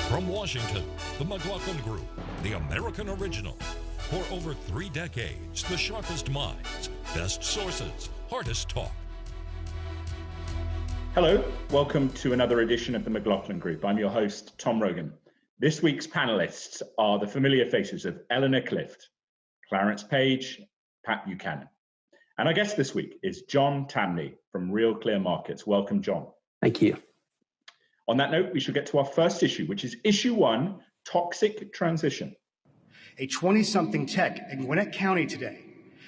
From Washington, the McLaughlin Group, the American original. For over 3 decades, the sharpest minds, best sources, hardest talk. Hello, welcome to another edition of the McLaughlin Group. I'm your host, Tom Rogan. This week's panelists are the familiar faces of Eleanor Clift, Clarence Page, Pat Buchanan. And our guest this week is John Tamny from Real Clear Markets. Welcome, John. Thank you. On that note, we shall get to our first issue, which is issue 1, toxic transition. A 20-something tech in Gwinnett County today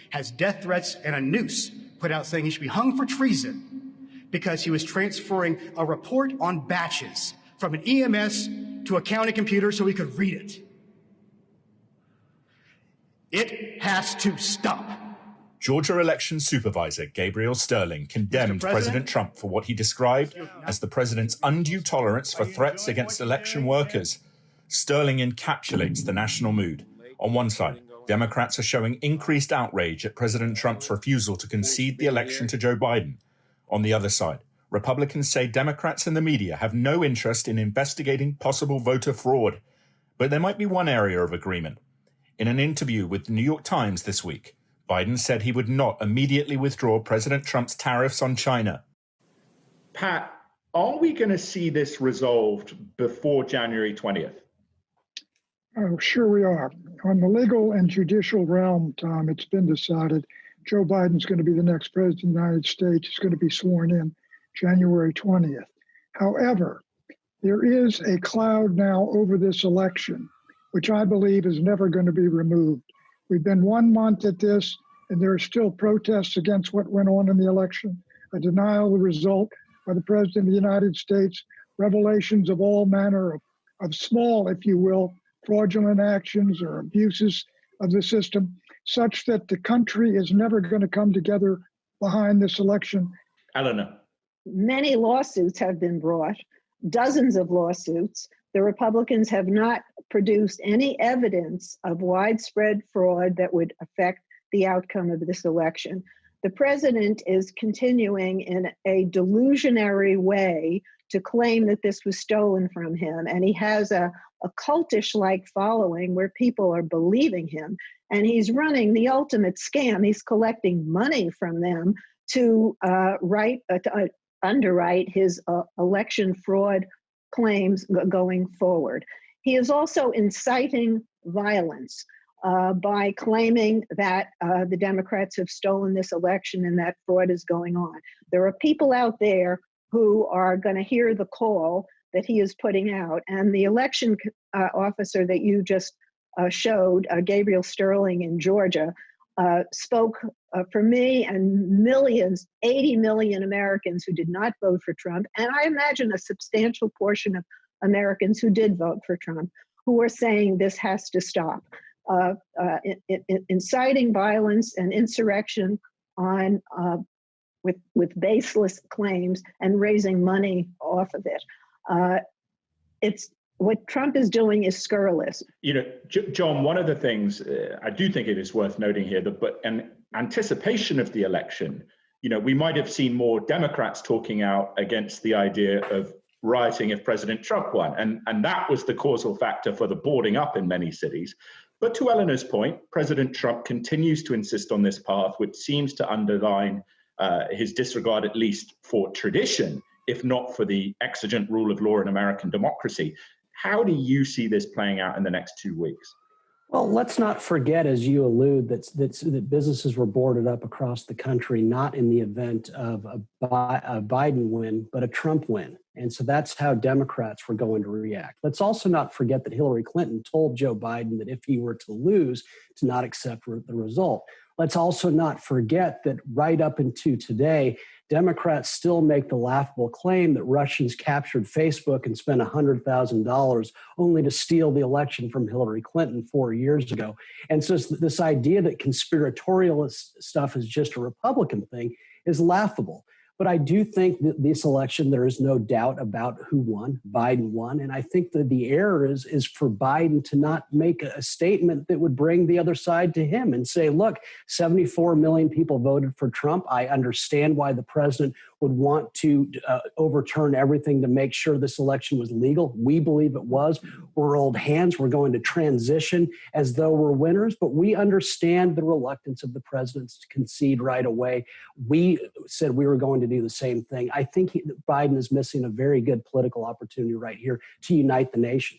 has death threats and a noose put out saying he should be hung for treason because he was transferring a report on batches from an EMS to a county computer so he could read it. It has to stop. Georgia election supervisor Gabriel Sterling condemned President Trump for what he described as the president's undue tolerance for threats against election workers. Sterling encapsulates the national mood. On one side, Democrats are showing increased outrage at President Trump's refusal to concede the election to Joe Biden. On the other side, Republicans say Democrats and the media have no interest in investigating possible voter fraud. But there might be one area of agreement. In an interview with the New York Times this week, Biden said he would not immediately withdraw President Trump's tariffs on China. Pat, are we going to see this resolved before January 20th? Oh, sure we are. On the legal and judicial realm, Tom, it's been decided Joe Biden's going to be the next president of the United States. He's going to be sworn in January 20th. However, there is a cloud now over this election, which I believe is never going to be removed. We've been 1 month at this, and there are still protests against what went on in the election, a denial of the result by the President of the United States, revelations of all manner of small, if you will, fraudulent actions or abuses of the system, such that the country is never going to come together behind this election. Eleanor. Many lawsuits have been brought, dozens of lawsuits. The Republicans have not produced any evidence of widespread fraud that would affect the outcome of this election. The president is continuing in a delusionary way to claim that this was stolen from him. And he has a cultish-like following where people are believing him. And he's running the ultimate scam. He's collecting money from them to underwrite his election fraud claims going forward. He is also inciting violence by claiming that the Democrats have stolen this election and that fraud is going on. There are people out there who are going to hear the call that he is putting out. And the election officer that you just showed, Gabriel Sterling in Georgia, spoke for me and millions, 80 million Americans who did not vote for Trump, and I imagine a substantial portion of Americans who did vote for Trump, who are saying this has to stop. Inciting violence and insurrection on with baseless claims and raising money off of it. It's what Trump is doing is scurrilous. You know, John, one of the things I do think it is worth noting here that, but in anticipation of the election, you know, we might have seen more Democrats talking out against the idea of rioting if President Trump won. And that was the causal factor for the boarding up in many cities. But to Eleanor's point, President Trump continues to insist on this path, which seems to underline his disregard, at least for tradition, if not for the exigent rule of law in American democracy. How do you see this playing out in the next 2 weeks? Well, let's not forget, as you allude, that businesses were boarded up across the country, not in the event of a Biden win, but a Trump win. And so that's how Democrats were going to react. Let's also not forget that Hillary Clinton told Joe Biden that if he were to lose, to not accept the result. Let's also not forget that right up into today, Democrats still make the laughable claim that Russians captured Facebook and spent $100,000 only to steal the election from Hillary Clinton 4 years ago. And so this idea that conspiratorial stuff is just a Republican thing is laughable. But I do think that this election, there is no doubt about who won. Biden won. And I think that the error is for Biden to not make a statement that would bring the other side to him and say, look, 74 million people voted for Trump. I understand why the president would want to overturn everything to make sure this election was legal. We believe it was. We're old hands. We're going to transition as though we're winners, but we understand the reluctance of the presidents to concede right away. We said we were going to do the same thing. I think Biden is missing a very good political opportunity right here to unite the nation.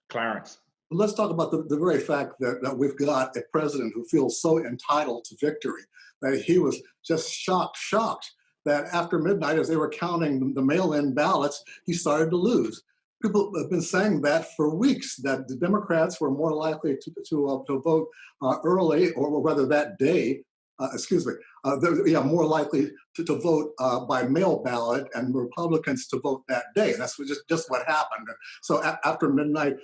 Clarence. Let's talk about the very fact that we've got a president who feels so entitled to victory that he was just shocked that after midnight, as they were counting the mail-in ballots, he started to lose. People have been saying that for weeks, that the Democrats were more likely to vote early, or rather that day, more likely to vote by mail ballot, and Republicans to vote that day. That's just what happened. So after midnight,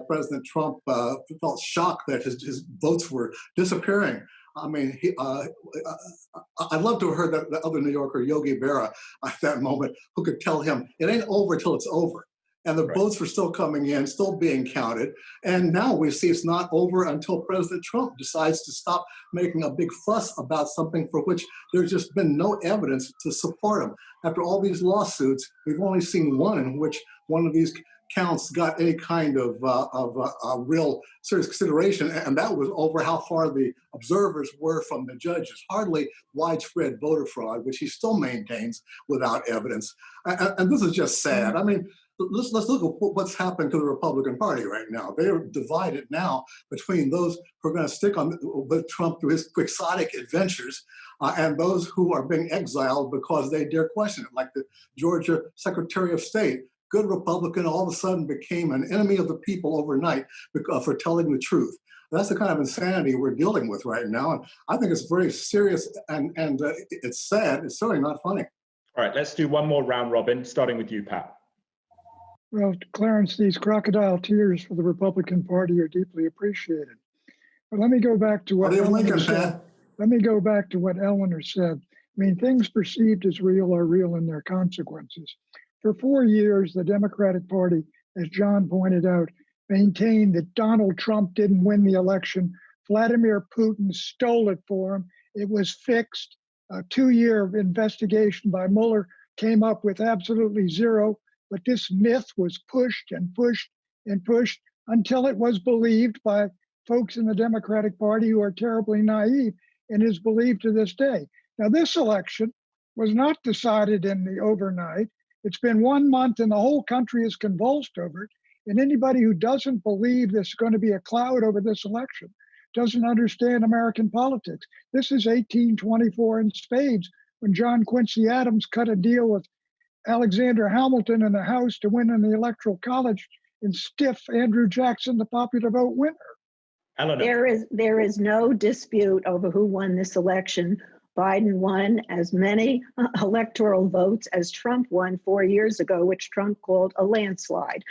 President Trump felt shocked that his votes were disappearing. I mean, I'd love to have heard that the other New Yorker, Yogi Berra, at that moment, who could tell him, it ain't over till it's over. And the votes were still coming in, still being counted. And now we see it's not over until President Trump decides to stop making a big fuss about something for which there's just been no evidence to support him. After all these lawsuits, we've only seen one in which one of these counts got any kind of real serious consideration, and that was over how far the observers were from the judges. Hardly widespread voter fraud, which he still maintains without evidence. And this is just sad. I mean, let's look at what's happened to the Republican Party right now. They are divided now between those who are going to stick with Trump through his quixotic adventures and those who are being exiled because they dare question it, like the Georgia Secretary of State. Good Republican all of a sudden became an enemy of the people overnight for telling the truth. That's the kind of insanity we're dealing with right now. And I think it's very serious and it's sad. It's certainly not funny. All right, let's do one more round robin, starting with you, Pat. Well, Clarence, these crocodile tears for the Republican Party are deeply appreciated. But let me go back to what Eleanor said. Let me go back to what Eleanor said. I mean, things perceived as real are real in their consequences. For 4 years, the Democratic Party, as John pointed out, maintained that Donald Trump didn't win the election. Vladimir Putin stole it for him. It was fixed. A 2-year investigation by Mueller came up with absolutely zero. But this myth was pushed and pushed and pushed until it was believed by folks in the Democratic Party who are terribly naive, and is believed to this day. Now, this election was not decided in the overnight. It's been 1 month and the whole country is convulsed over it. And anybody who doesn't believe there's going to be a cloud over this election doesn't understand American politics. This is 1824 in spades, when John Quincy Adams cut a deal with Alexander Hamilton in the House to win in the Electoral College and stiff Andrew Jackson, the popular vote winner. Eleanor. There is no dispute over who won this election. Biden won as many electoral votes as Trump won 4 years ago, which Trump called a landslide.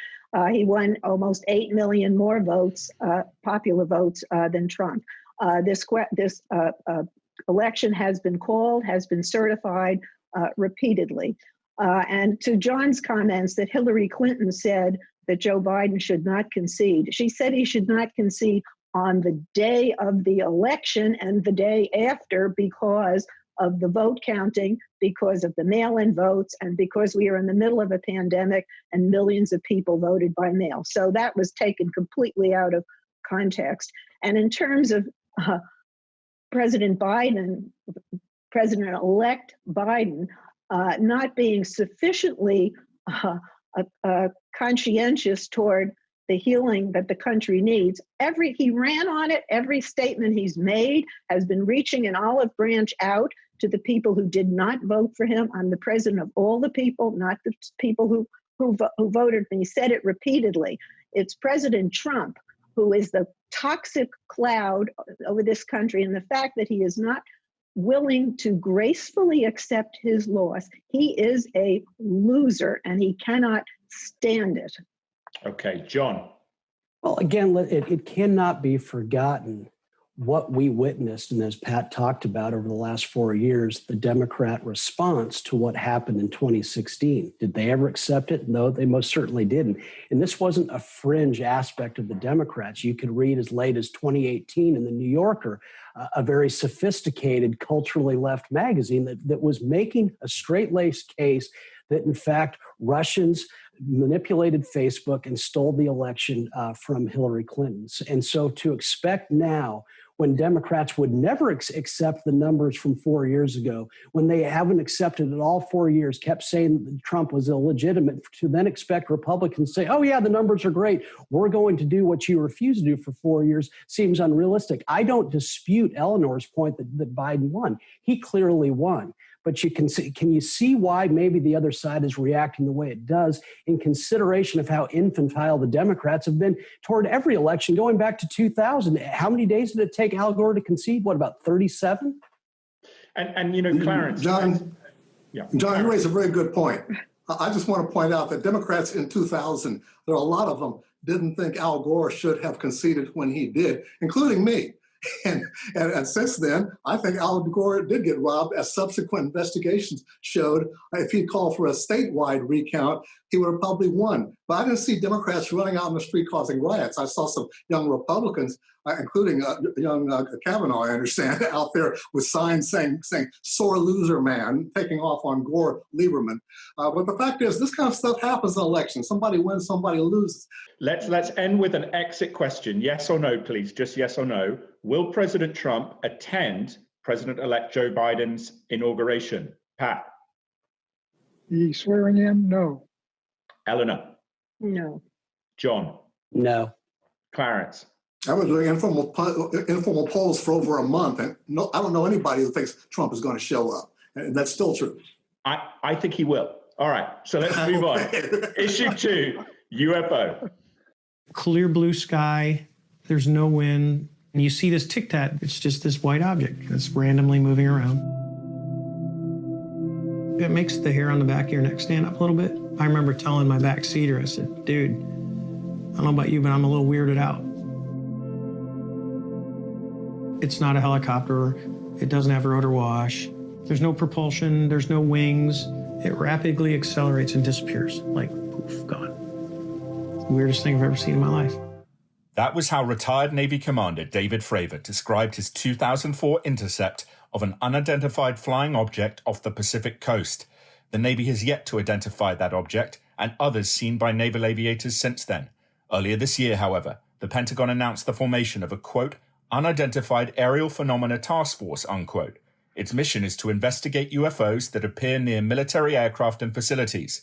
He won almost 8 million more votes, popular votes, than Trump. This election has been called, has been certified repeatedly. And to John's comments that Hillary Clinton said that Joe Biden should not concede, she said he should not concede on the day of the election and the day after because of the vote counting, because of the mail-in votes, and because we are in the middle of a pandemic and millions of people voted by mail. So that was taken completely out of context. And in terms of President Biden, President-elect Biden, not being sufficiently conscientious toward the healing that the country needs. He ran on it. Every statement he's made has been reaching an olive branch out to the people who did not vote for him. I'm the president of all the people, not the people who voted. And he said it repeatedly. It's President Trump who is the toxic cloud over this country, and the fact that he is not willing to gracefully accept his loss. He is a loser, and he cannot stand it. Okay, John. Well, again, it cannot be forgotten what we witnessed, and as Pat talked about over the last 4 years, the Democrat response to what happened in 2016. Did they ever accept it? No, they most certainly didn't. And this wasn't a fringe aspect of the Democrats. You could read as late as 2018 in the New Yorker, a very sophisticated, culturally left magazine that was making a straight-laced case that, in fact, Russians manipulated Facebook and stole the election from Hillary Clinton. And so to expect now, when Democrats would never accept the numbers from 4 years ago, when they haven't accepted it all 4 years, kept saying that Trump was illegitimate, to then expect Republicans to say, oh yeah, the numbers are great, we're going to do what you refused to do for 4 years, seems unrealistic. I don't dispute Eleanor's point that Biden won. He clearly won. But can you see why maybe the other side is reacting the way it does in consideration of how infantile the Democrats have been toward every election going back to 2000? How many days did it take Al Gore to concede? What, about 37? And Clarence. John, yeah. John, you raise a very good point. I just want to point out that Democrats in 2000, there are a lot of them, didn't think Al Gore should have conceded when he did, including me. And since then, I think Al Gore did get robbed, as subsequent investigations showed. If he'd called for a statewide recount, he would have probably won. But I didn't see Democrats running out on the street causing riots. I saw some young Republicans, including young Kavanaugh, I understand, out there with signs saying "sore loser man," taking off on Gore Lieberman. But the fact is, this kind of stuff happens in elections. Somebody wins, somebody loses. Let's end with an exit question. Yes or no, please. Just yes or no. Will President Trump attend President-elect Joe Biden's inauguration? Pat? The swearing in? No. Eleanor? No. John? No. Clarence? I was doing informal polls for over a month, and I don't know anybody who thinks Trump is going to show up, and that's still true. I think he will. All right, so let's move on. Issue 2, UFO. Clear blue sky, there's no wind. And you see this tic-tac, it's just this white object that's randomly moving around. It makes the hair on the back of your neck stand up a little bit. I remember telling my back seater, I said, dude, I don't know about you, but I'm a little weirded out. It's not a helicopter. It doesn't have rotor wash. There's no propulsion. There's no wings. It rapidly accelerates and disappears, like poof, gone. Weirdest thing I've ever seen in my life. That was how retired Navy Commander David Fravor described his 2004 intercept of an unidentified flying object off the Pacific coast. The Navy has yet to identify that object and others seen by naval aviators since then. Earlier this year, however, the Pentagon announced the formation of a, quote, unidentified aerial phenomena task force, unquote. Its mission is to investigate UFOs that appear near military aircraft and facilities.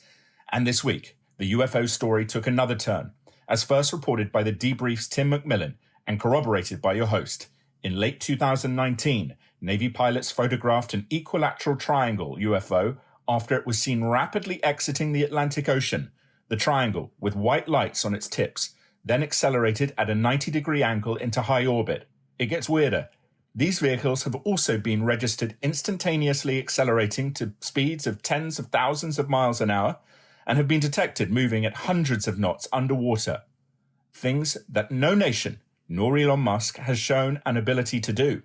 And this week, the UFO story took another turn, as first reported by the Debrief's Tim McMillan and corroborated by your host. In late 2019, Navy pilots photographed an equilateral triangle UFO after it was seen rapidly exiting the Atlantic Ocean. The triangle, with white lights on its tips, then accelerated at a 90-degree angle into high orbit. It gets weirder. These vehicles have also been registered instantaneously accelerating to speeds of tens of thousands of miles an hour and have been detected moving at hundreds of knots underwater. Things that no nation, nor Elon Musk, has shown an ability to do.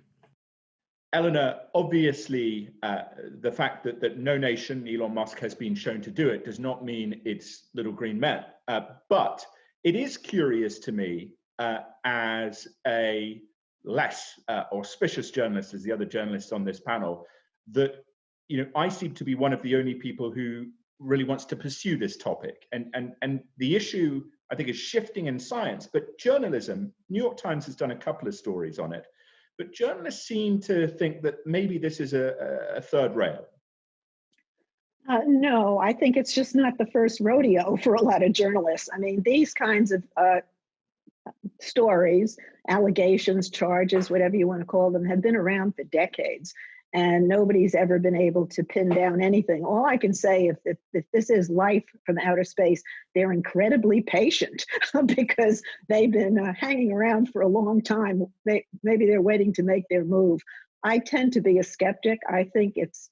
Eleanor, obviously, the fact that no nation, Elon Musk, has been shown to do it does not mean it's little green men. But it is curious to me, as a less auspicious journalist as the other journalists on this panel, that I seem to be one of the only people who really wants to pursue this topic. And the issue, I think, is shifting in science, but journalism, New York Times has done a couple of stories on it, but journalists seem to think that maybe this is a third rail. No, I think it's just not the first rodeo for a lot of journalists. I mean, these kinds of stories, allegations, charges, whatever you want to call them, have been around for decades. And nobody's ever been able to pin down anything. All I can say, if this is life from outer space, they're incredibly patient because they've been hanging around for a long time. Maybe they're waiting to make their move. I tend to be a skeptic. I think it's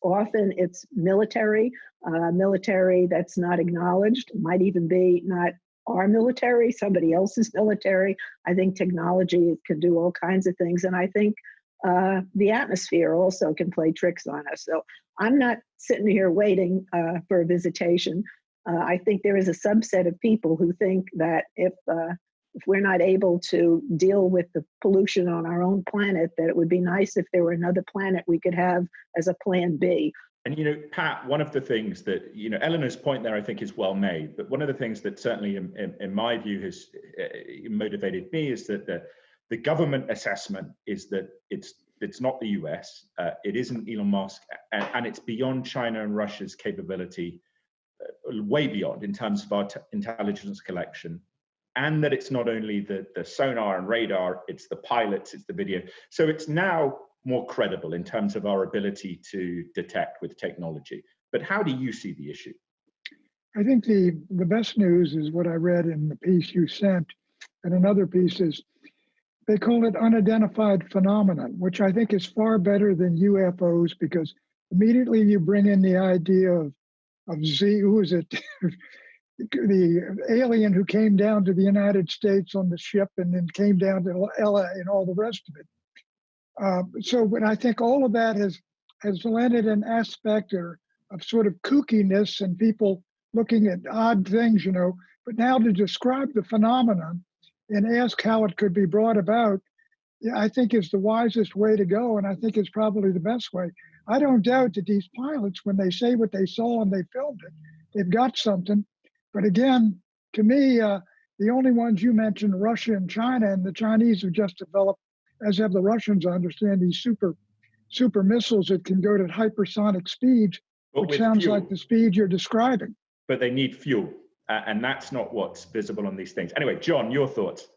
often military that's not acknowledged, might even be not our military, somebody else's military. I think technology can do all kinds of things. And I think the atmosphere also can play tricks on us. So I'm not sitting here waiting for a visitation. I think there is a subset of people who think that if we're not able to deal with the pollution on our own planet, that it would be nice if there were another planet we could have as a plan B. And, Pat, one of the things that, Eleanor's point there, I think, is well made. But one of the things that certainly, in my view, has motivated me is that the government assessment is that it's not the US, it isn't Elon Musk, and it's beyond China and Russia's capability, way beyond in terms of our intelligence collection. And that it's not only the sonar and radar, it's the pilots, it's the video. So it's now more credible in terms of our ability to detect with technology. But how do you see the issue? I think the best news is what I read in the piece you sent, and another piece is they call it unidentified phenomenon, which I think is far better than UFOs, because immediately you bring in the idea of who is it? The alien who came down to the United States on the ship and then came down to LA and all the rest of it. But I think all of that has landed an aspect of sort of kookiness and people looking at odd things, But now to describe the phenomenon and ask how it could be brought about, I think is the wisest way to go, and I think is probably the best way. I don't doubt that these pilots, when they say what they saw and they filmed it, they've got something. But again, to me, the only ones you mentioned, Russia and China, and the Chinese have just developed, as have the Russians, I understand, these super missiles that can go to hypersonic speeds, which sounds like the speed you're describing. But they need fuel, and that's not what's visible on these things. Anyway, John, your thoughts?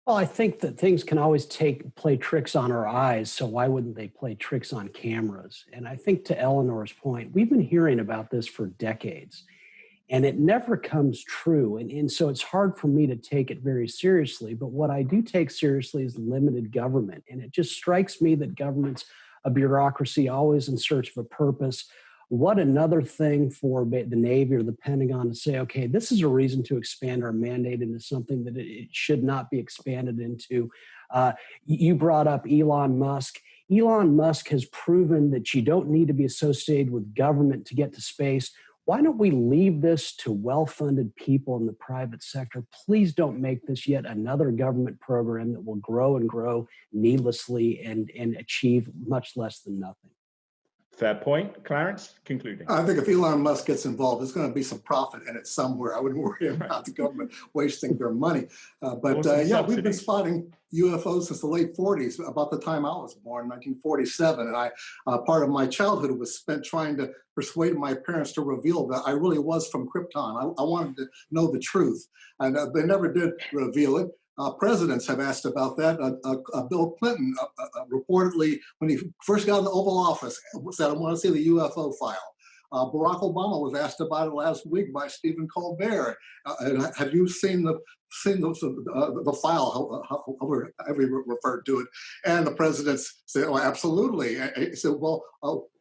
Well, I think that things can always play tricks on our eyes, so why wouldn't they play tricks on cameras? And I think to Eleanor's point, we've been hearing about this for decades, and it never comes true. And so it's hard for me to take it very seriously, but what I do take seriously is limited government. And it just strikes me that government's a bureaucracy always in search of a purpose. What another thing for the Navy or the Pentagon to say, okay, this is a reason to expand our mandate into something that it should not be expanded into. You brought up Elon Musk. Elon Musk has proven that you don't need to be associated with government to get to space. Why don't we leave this to well-funded people in the private sector? Please don't make this yet another government program that will grow and grow needlessly and achieve much less than nothing. Fair point. Clarence, concluding. I think if Elon Musk gets involved, there's going to be some profit in it somewhere. I wouldn't worry about the government wasting their money. We've been spotting UFOs since the late 40s, about the time I was born, 1947. And part of my childhood was spent trying to persuade my parents to reveal that I really was from Krypton. I wanted to know the truth. And they never did reveal it. Presidents have asked about that. Bill Clinton reportedly, when he first got in the Oval Office, said, I want to see the UFO file. Barack Obama was asked about it last week by Stephen Colbert. Have you seen the file, however you referred to it? And the presidents said, oh, absolutely. And he said, well,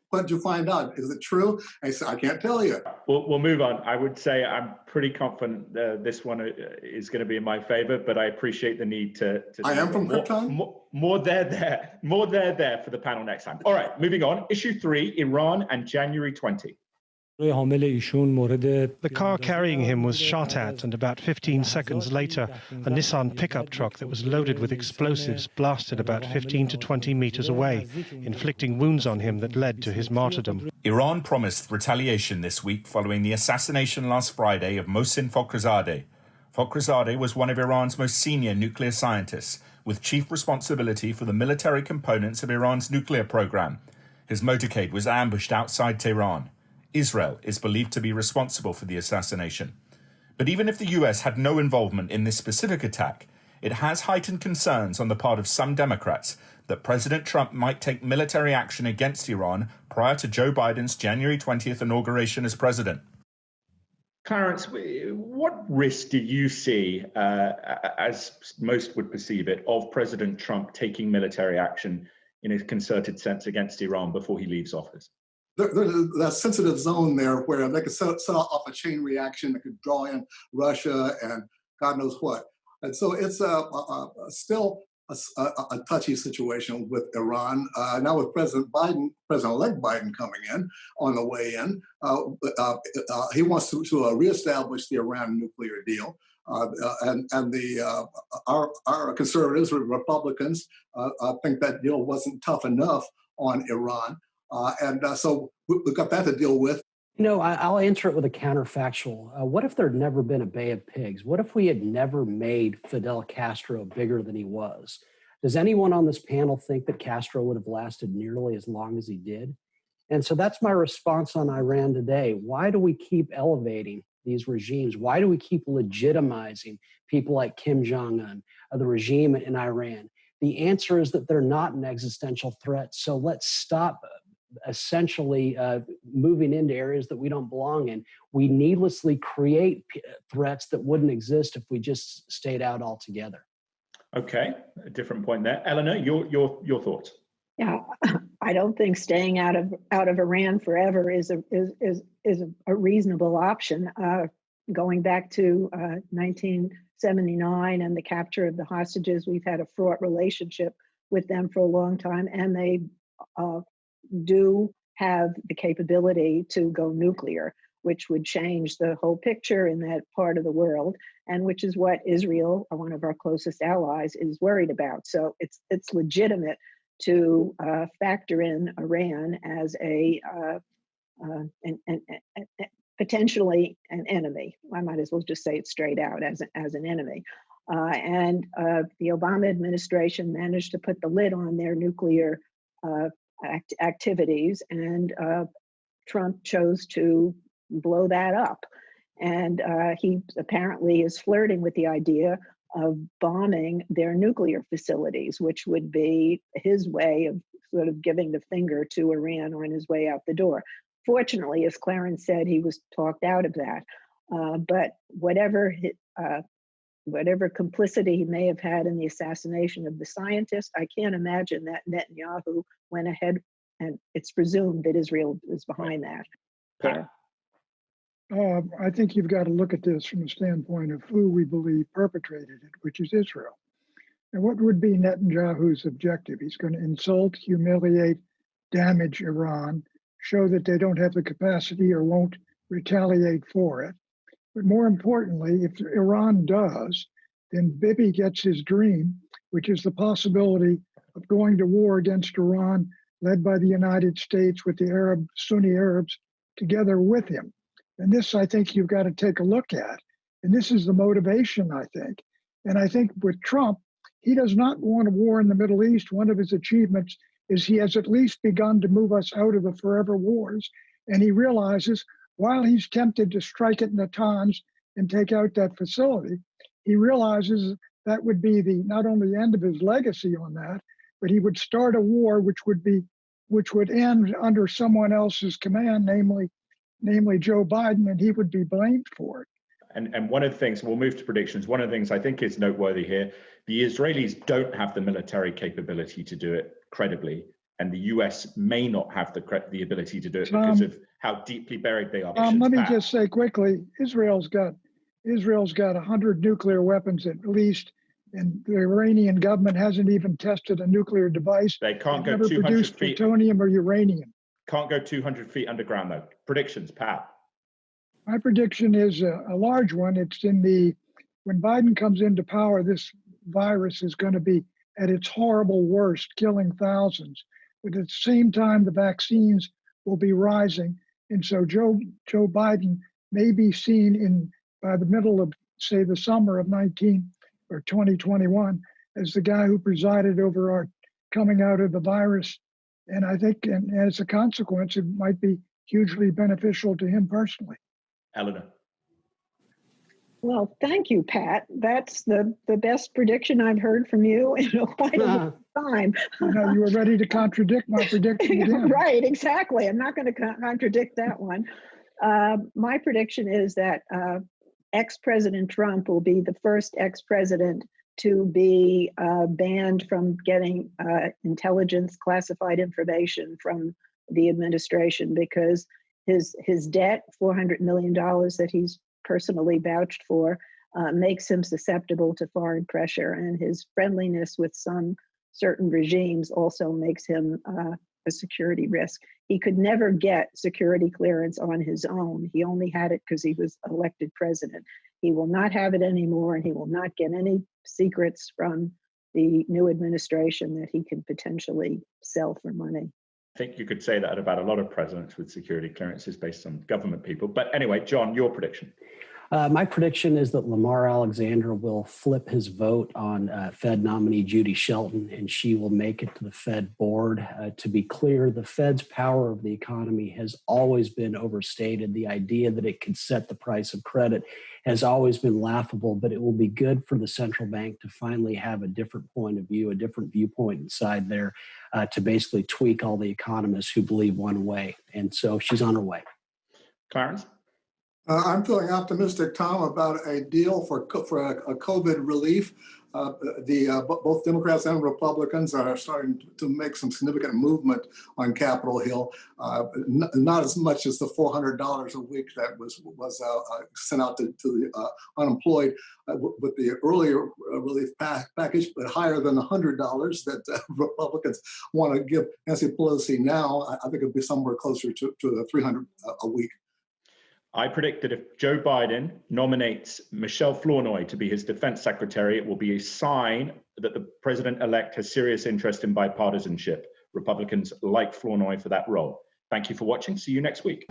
what did you find out? Is it true? I said, I can't tell you. We'll move on. I would say I'm pretty confident this one is going to be in my favor, but I appreciate the need to I am from Krypton? More there for the panel next time. All right, moving on. Issue 3, Iran and January 20. The car carrying him was shot at, and about 15 seconds later, a Nissan pickup truck that was loaded with explosives blasted about 15 to 20 meters away, inflicting wounds on him that led to his martyrdom. Iran promised retaliation this week following the assassination last Friday of Mohsen Fakhrizadeh. Fakhrizadeh was one of Iran's most senior nuclear scientists, with chief responsibility for the military components of Iran's nuclear program. His motorcade was ambushed outside Tehran. Israel is believed to be responsible for the assassination. But even if the US had no involvement in this specific attack, it has heightened concerns on the part of some Democrats that President Trump might take military action against Iran prior to Joe Biden's January 20th inauguration as president. Clarence, what risk do you see, as most would perceive it, of President Trump taking military action in a concerted sense against Iran before he leaves office? There's that sensitive zone there where they could set off a chain reaction that could draw in Russia and God knows what. And so it's still a touchy situation with Iran. Now with President-elect Biden coming in on the way in, he wants to reestablish the Iran nuclear deal. Our conservatives, Republicans, think that deal wasn't tough enough on Iran. So we've got that to deal with. You know, I'll answer it with a counterfactual. What if there'd never been a Bay of Pigs? What if we had never made Fidel Castro bigger than he was? Does anyone on this panel think that Castro would have lasted nearly as long as he did? And so that's my response on Iran today. Why do we keep elevating these regimes? Why do we keep legitimizing people like Kim Jong-un, the regime in Iran? The answer is that they're not an existential threat. So let's stop essentially moving into areas that we don't belong in. We needlessly create threats that wouldn't exist if we just stayed out altogether. Okay, a different point there. Eleanor, your thoughts? Yeah, I don't think staying out of Iran forever is a reasonable option. Going back to 1979 and the capture of the hostages, we've had a fraught relationship with them for a long time, and they do have the capability to go nuclear, which would change the whole picture in that part of the world, and which is what Israel, one of our closest allies, is worried about. So it's legitimate to factor in Iran as potentially an enemy. I might as well just say it straight out, as an enemy. And the Obama administration managed to put the lid on their nuclear activities, and Trump chose to blow that up. And he apparently is flirting with the idea of bombing their nuclear facilities, which would be his way of sort of giving the finger to Iran on his way out the door. Fortunately, as Clarence said, he was talked out of that. But whatever complicity he may have had in the assassination of the scientist, I can't imagine that Netanyahu went ahead, and it's presumed that Israel is behind that. I think you've got to look at this from the standpoint of who we believe perpetrated it, which is Israel. And what would be Netanyahu's objective? He's going to insult, humiliate, damage Iran, show that they don't have the capacity or won't retaliate for it. But more importantly, if Iran does, then Bibi gets his dream, which is the possibility of going to war against Iran, led by the United States with the Sunni Arabs together with him. And this, I think, you've got to take a look at. And this is the motivation, I think. And I think with Trump, he does not want a war in the Middle East. One of his achievements is he has at least begun to move us out of the forever wars. And he realizes, while he's tempted to strike at Natanz and take out that facility, he realizes that would be not only the end of his legacy on that, but he would start a war which would end under someone else's command, namely Joe Biden, and he would be blamed for it. And one of the things, we'll move to predictions, one of the things I think is noteworthy here, the Israelis don't have the military capability to do it credibly, and the US may not have the ability to do it because of how deeply buried they are. Let me just say quickly, Israel's got 100 nuclear weapons at least, and the Iranian government hasn't even tested a nuclear device. They can't go never 200 produced feet. Plutonium or uranium. Can't go 200 feet underground, though. Predictions, Pat. My prediction is a large one. It's when Biden comes into power, this virus is going to be at its horrible worst, killing thousands. But at the same time, the vaccines will be rising. And so Joe Biden may be seen by the middle of, say, the summer of 2021 as the guy who presided over our coming out of the virus. And I think, and as a consequence, it might be hugely beneficial to him personally. Eleanor. Well, thank you, Pat. That's the best prediction I've heard from you in quite a long time. You were ready to contradict my prediction again. Right, exactly. I'm not going to contradict that one. My prediction is that ex-President Trump will be the first ex-president to be banned from getting intelligence, classified information from the administration, because his debt, $400 million that he's personally vouched for, makes him susceptible to foreign pressure, and his friendliness with some certain regimes also makes him a security risk. He could never get security clearance on his own. He only had it because he was elected president. He will not have it anymore, and he will not get any secrets from the new administration that he can potentially sell for money. I think you could say that about a lot of presidents with security clearances based on government people. But anyway, John, your prediction. My prediction is that Lamar Alexander will flip his vote on Fed nominee Judy Shelton, and she will make it to the Fed board. To be clear, the Fed's power of the economy has always been overstated. The idea that it could set the price of credit has always been laughable, but it will be good for the central bank to finally have a different point of view, a different viewpoint inside there, to basically tweak all the economists who believe one way. And so she's on her way. Clarence? I'm feeling optimistic, Tom, about a deal for a COVID relief. Both Democrats and Republicans are starting to make some significant movement on Capitol Hill. Not as much as the $400 a week that was sent out to the unemployed with the earlier relief package, but higher than the $100 that Republicans want to give Nancy Pelosi now. I think it'll be somewhere closer to the $300 a week. I predict that if Joe Biden nominates Michelle Flournoy to be his defense secretary, it will be a sign that the president-elect has serious interest in bipartisanship. Republicans like Flournoy for that role. Thank you for watching. See you next week.